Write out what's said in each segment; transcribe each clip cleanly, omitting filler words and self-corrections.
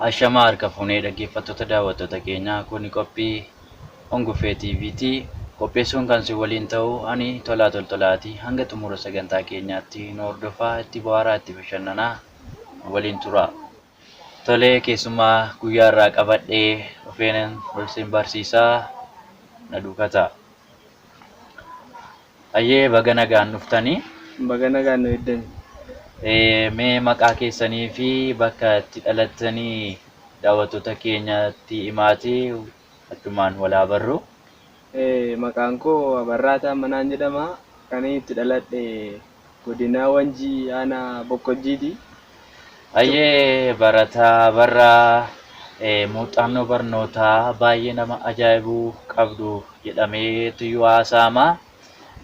Ashamaa harka fuunee dhaggeeffattoota daawwattoota keenyaa kuni qophii Ongufee TV'ti. Qopheessuun kan si waliin ta'u ani Tolaa Toltolaati. Hanga xumura sagantaa keenyaatti nu hordofaa, itti bohaaraa, itti bashannanaa waliin tura. Tolee, keessumaa guyyaa irraa qabadhee dhufeen isin barsiisaa na duukaa ta'a. Ayyee baga nagaan dhuftanii. Baga nagaan nu eddani. Mee maqaa keessanii fi bakka itti dhalattanii daawwattoota keenyatti himaatii addumaan walaa barru. Maqaan koo Abarraataa Manaan jedhama. Kan itti dhaladhe godina Wanjii aanaa Boqqojjiiti. Ayyee barataa barraa muuxannoo barnootaa baay'ee nama ajaa'ibuu qabdu jedhamee tuyyuu haasa'ama.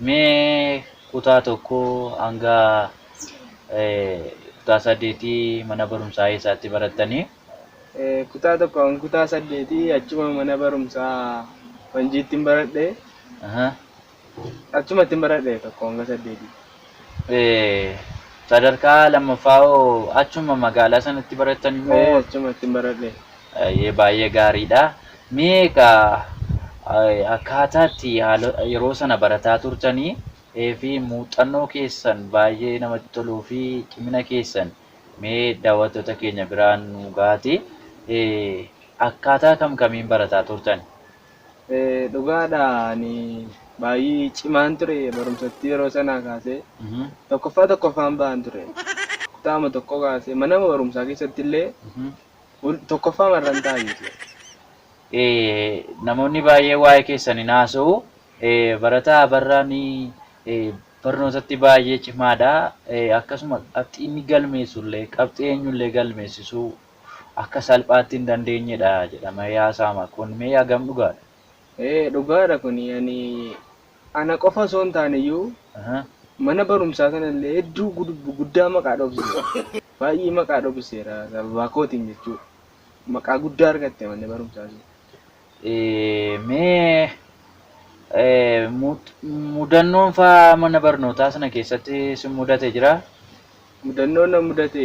Mee kutaa tokko hanga kutaa 8 mana barumsaa eessaatti barattanii? Kutaa tokko hanga kutaa 8 achuma mana barumsaa Wanjiitti baradhe. Achumatti baradhe tokko hanga 8. Sadarkaa lammaffaa achuma magaalaa sanatti barattanii moo? Achumatti baradhe. Baay'ee gaariidha. Mee akkaataatti yeroo sana barataa turtanii fi muuxannoo keessan baay'ee namatti toluu fi cimina keessan mee daawwattoota keenya biraan nu gaati. Akkaataa kamiin barataa turtan? Dhugaadha ani baay'ee cimaan ture barumsatti yeroo sanaa kaasee tokkoffaan ba'an ture. Kutaama tokko kaasee mana barumsaa keessatti illee tokkoffaa marran taa'ee. Namoonni baay'ee waa'ee keessanii haasa'u. Barataa barraanii barnootatti baay'ee cimaadha. Akkasuma qabxii inni galmeessullee qabxii eenyullee galmeessisuu akka salphaatti hin dandeenyedha jedhamee haasa'ama. Kun mee hagam dhugaadha? Dhugaadha kun ana qofa osoo hin taane iyyuu mana barumsaa kanallee hedduu guddaa maqaa dhoofsiseera. Baay'ee maqaa dhoofsiseera sababa kootiin jechuudha. Maqaa guddaa argatte manni barumsaa. Mee mudannoon fa'aa mana barnootaa sana keessatti si mudate jira? Mudannoon na mudate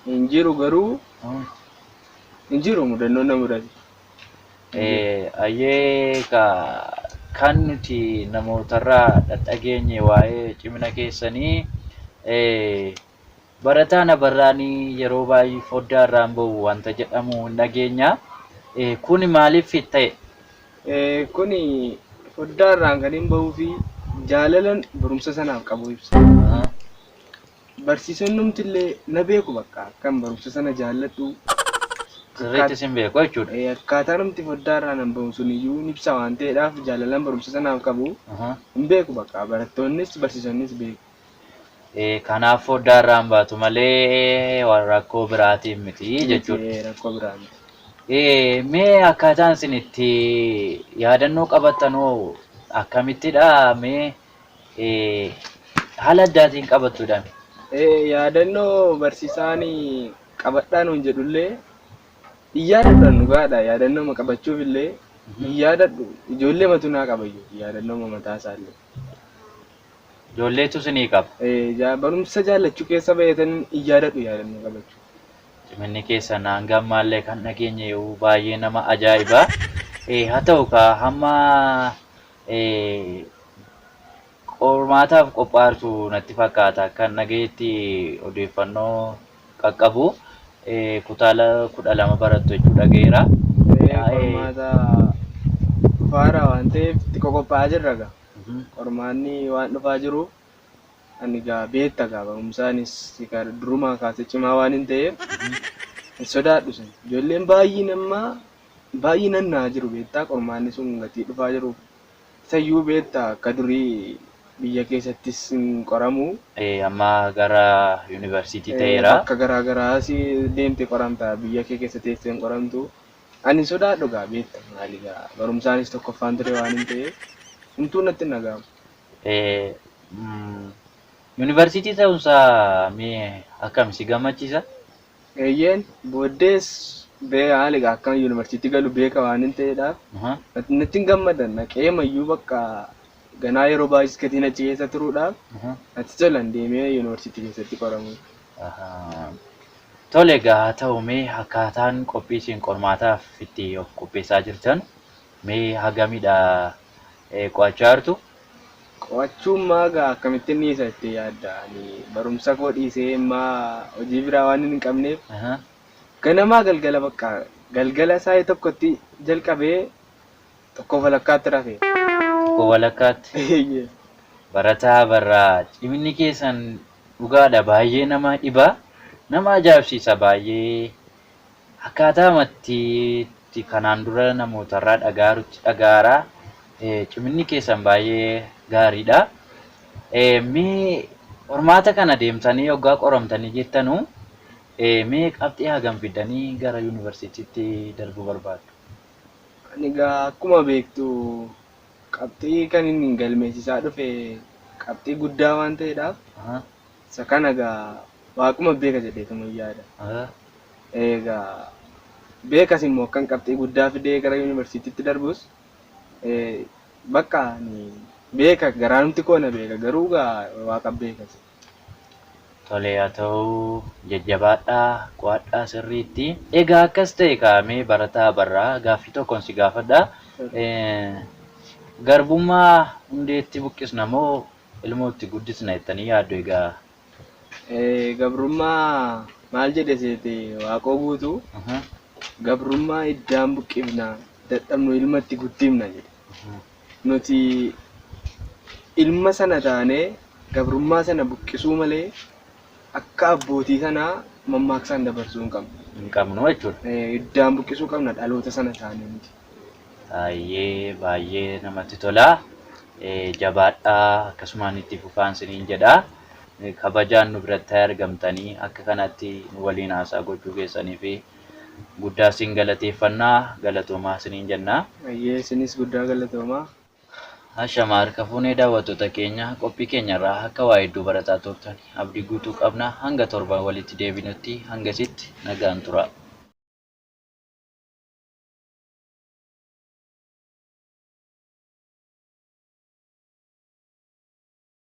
hin jiru garuu hin jiru mudannoon na mudate. Ayyee kan nuti namootarraa dhageenye waa'ee cimina keessanii barataan barraanii yeroo baay'ee foddaa irraan bahu wanta jedhamu hin dhageenya. Kuni maaliif ta'e? Kuni foddaa irraan kan hin bahuu fi jaalalan barumsa sanaaf qabu ibsa. Barsiisonni illee na beeku bakka kan barumsa sana jaalladhu. Sirriitti sin beeku jechuudha. Akkaataa namti foddaa irraan hin bahu sun iyyuu ni ibsa waan ta'eedhaaf jaalalan barumsa sanaaf qabu hin beeku bakka barattoonnis barsiisonnis beeku. Kanaaf foddaa irraan baatu malee rakkoo biraatiin miti jechuudha. Rakkoo biraa miti. Mee akkaataan isin itti yaadannoo qabattanoo akkamittidha? Mee haala addaatiin qabattuudhaan? Yaadannoo barsiisaan qabadhaan hin jedhullee hin yaadadhan dhugaadha. Yaadannoo qabachuuf illee hin yaadadhu. Ijoollee matu naa qabayyu yaadannoo mataa isaallee. Ijoolleetu isinii qaba? Barumsa jaallachuu keessa baheetan hin yaadadhu yaadannoo qabachuu. Ciminni keessan hanga ammaallee kan dhageenye baay'ee nama ajaa'iba. Haa ta'u hamma qormaataaf qophaa'artu natti fakkaata kan dhagayetti odeeffannoo qaqqabu kutaa 12 barattu jechuu dhageera. Qormaata dhufaara waan ta'eef itti qophaa'aa jirra gaa. Qormaanni waan dhufaa jiru ani gaa beekta gaa barumsaanis durumaa kaasee cimaa waan hin ta'eef hin sodaadhu sun. Ijoolleen baay'ee nannaa jiru beektaa qormaanni sun gatii dhufaa jiruuf isayyuu beektaa akka durii biyya keessattis hin qoramu. Amma gara yuunivarsiitii ta'eera. Bakka garaagaraas deemtee qoramta biyya kee keessa teessee hin qoramtu. Ani sodaadhu gaa beekta maali gaa barumsaanis tokkoffaan ture waan hin ta'eef humtuu natti hin dhaga'amu. Yuunivarsiitii ta'uunsaa mee akkam si gammachiisa? Eeyyeen booddees haali akka yuunivarsiitii galu beeka waan hin ta'eedhaaf natti hin gammadan naqee mayyuu bakka ganaa yeroo baay'ee gatiin achi keessa turuudhaaf natti tolan deemee yuunivarsiitii keessatti qoramu. Tole egaa haa ta'u mee akkaataan qophii isin qormaataaf itti of qopheessaa jirtan mee hagamidha qo'achaa jirtu? Qo'achuun maagaa akkamittiin dhiisa itti yaadda? Ani barumsa koo dhiisee immaa hojii biraa waan hin qabneef ganamaa galgala bakka galgala saa'ii tokkotti jalqabee tokko walakkaatti rafee. Tokko walakkaatti barataa barraa cimini keessan dhugaadha baay'ee nama dhibaa. Nama ajaa'ibsiisa baay'ee akkaataa amattiitti kanaan dura namootarraa dhagaaraa ciminni keessan baay'ee gaariidha. Mee qormaata kana deemtanii yoggaa qoramtanii jettanuu mee qabxii hagam fidanii gara yuunivarsiitiitti darbuu barbaaddu? Ani egaa akkuma beektu qabxii kan inni galmeessisaa dhufe qabxii guddaa waan ta'eedhaaf isa kana egaa waaquma beeka jedheetuma yaada. Egaa beekas immoo kan qabxii guddaa fidee gara yuunivarsiitiitti darbus bakka beeka garaanumti koona beeka garuu gaa waaqa beekas. Tole haa ta'u jajjabaadhaa qo'adhaa sirriitti. Egaa akkas ta'e kaa'amee barataa barraa gaaffii tokkoon si gaafadha. Garbummaa hundeetti buqqisna moo ilmootti guddisna jettanii yaaddu egaa? Gabrummaa maal jedhe seete waaqoo guutuu gabrummaa iddaan buqqifna dadhabnu ilmatti guddifna jedhe. Nuti ilma sana taanee gabrummaa sana buqqisuu malee akka abbootii sanaa mammaaksan dabarsuu hin qabnu. Hin qabnu jechuudha. Iddaan buqqisuu qabna dhaloota sana taanee miti. Baay'ee namatti tola. Jabaadhaa akkasumaan itti fufaan siniin jedha. Kabajaan nu biratti argamtanii akka kanatti waliin haasaa gochuu keessanii fi guddaa isin galateeffannaa galatoomaa isiniin jenna. Isinis guddaa galatoomaa. Ashama harka fuunee daawwattoota keenya qophii keenyarraa akka waa hedduu barataa turtan abdii guutuu qabna hanga torban walitti deebinutti hangasitti nagaan tura.